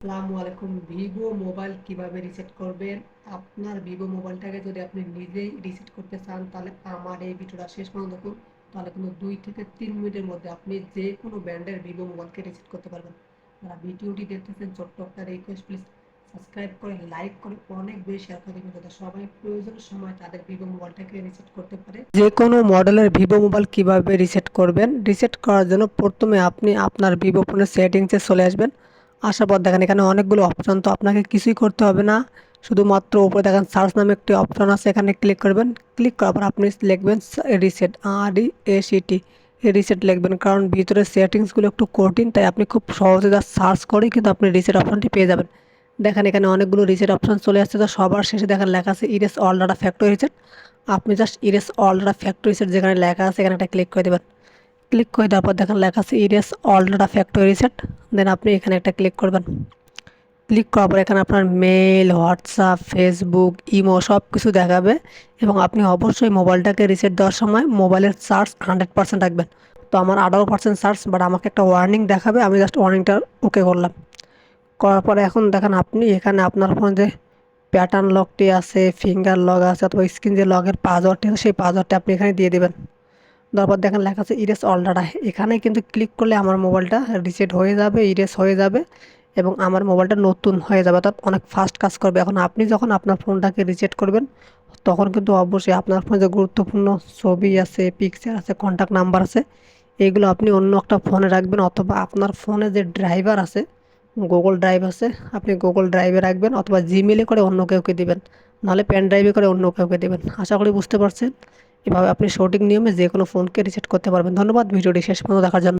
আসসালামু আলাইকুম। Vivo mobile কিভাবে রিসেট করবেন? আপনার ভিভো মোবাইলটাকে যদি আপনি নিজেই রিসেট করতে চান তাহলে আমার এই ভিডিওটা শেষ পর্যন্ত দেখুন। তাহলে কিন্তু 2 থেকে 3 মিনিটের মধ্যে আপনি যে কোনো ব্র্যান্ডের ভিভো মোবাইলকে রিসেট করতে পারবেন। যারা ভিডিওটি দেখতেছেন ছোট্ট একটা রিকোয়েস্ট, প্লিজ সাবস্ক্রাইব করে লাইক করে অনেক বেশি শেয়ার করে দিবেন যাতে সবাই প্রয়োজনের সময় তাদের ভিভো মোবাইলটাকে রিসেট করতে পারে। যে কোনো মডেলের ভিভো মোবাইল কিভাবে রিসেট করবেন? রিসেট করার জন্য প্রথমে আপনি আপনার ভিভো ফোনের সেটিংসে চলে আসবেন। আসার পর দেখেন এখানে অনেকগুলো অপশন, তো আপনাকে কিছুই করতে হবে না। শুধুমাত্র উপরে দেখেন সার্চ নামে একটি অপশন আছে, এখানে ক্লিক করবেন। ক্লিক করার পর আপনি লিখবেন রিসেট, RESET, রিসেট লিখবেন, কারণ ভিতরে সেটিংসগুলো একটু কঠিন, তাই আপনি খুব সহজে যা সার্চ করেই কিন্তু আপনি রিসেট অপশনটি পেয়ে যাবেন। দেখেন এখানে অনেকগুলো রিসেট অপশন চলে আসছে, তো সবার শেষে দেখেন লেখা আছে erase all data factory reset. আপনি just erase all data factory reset যেখানে লেখা আছে এখানে একটা ক্লিক করে দেবেন। ক্লিক করে দেওয়ার পর দেখেন লেখা আছে erase all data factory reset. Then আপনি এখানে একটা ক্লিক করবেন। ক্লিক করার পর এখানে আপনার মেল, হোয়াটসঅ্যাপ, ফেসবুক, ইমো সব কিছু দেখাবে, এবং আপনি অবশ্যই মোবাইলটাকে রিসেট দেওয়ার সময় মোবাইলের চার্জ 100% রাখবেন। তো আমার 18% চার্জ, বাট আমাকে একটা ওয়ার্নিং দেখাবে, আমি জাস্ট ওয়ার্নিংটা ওকে করলাম। করার পরে এখন দেখেন আপনি এখানে আপনার ফোনে যে প্যাটার্ন লকটি আছে, ফিঙ্গার লক আছে, অথবা স্ক্রিন যে লকের পাসওয়ার্ডটি আছে সেই পাসওয়ার্ডটি আপনি এখানে দিয়ে দেবেন। তারপর দেখেন লেখা আছে ইরেজ অল ডাটা, এখানে কিন্তু ক্লিক করলে আমার মোবাইলটা রিসেট হয়ে যাবে, ইরেজ হয়ে যাবে, এবং আমার মোবাইলটা নতুন হয়ে যাবে, অর্থাৎ অনেক ফাস্ট কাজ করবে। এখন আপনি যখন আপনার ফোনটাকে রিসেট করবেন তখন কিন্তু অবশ্যই আপনার ফোনে যে গুরুত্বপূর্ণ ছবি আছে, পিকচার আছে, কন্ট্যাক্ট নাম্বার আছে, এগুলো আপনি অন্য একটা ফোনে রাখবেন, অথবা আপনার ফোনে যে ড্রাইভার আছে, গুগল ড্রাইভ আছে, আপনি গুগল ড্রাইভে রাখবেন, অথবা জিমেলে করে অন্য কাউকে দিবেন, নাহলে পেন ড্রাইভে করে অন্য কাউকে দেবেন। আশা করি বুঝতে পারছেন। এভাবে আপনি সঠিক নিয়মে যে কোনো ফোনকে রিসেট করতে পারবেন। ধন্যবাদ ভিডিওটি শেষ পর্যন্ত দেখার জন্য।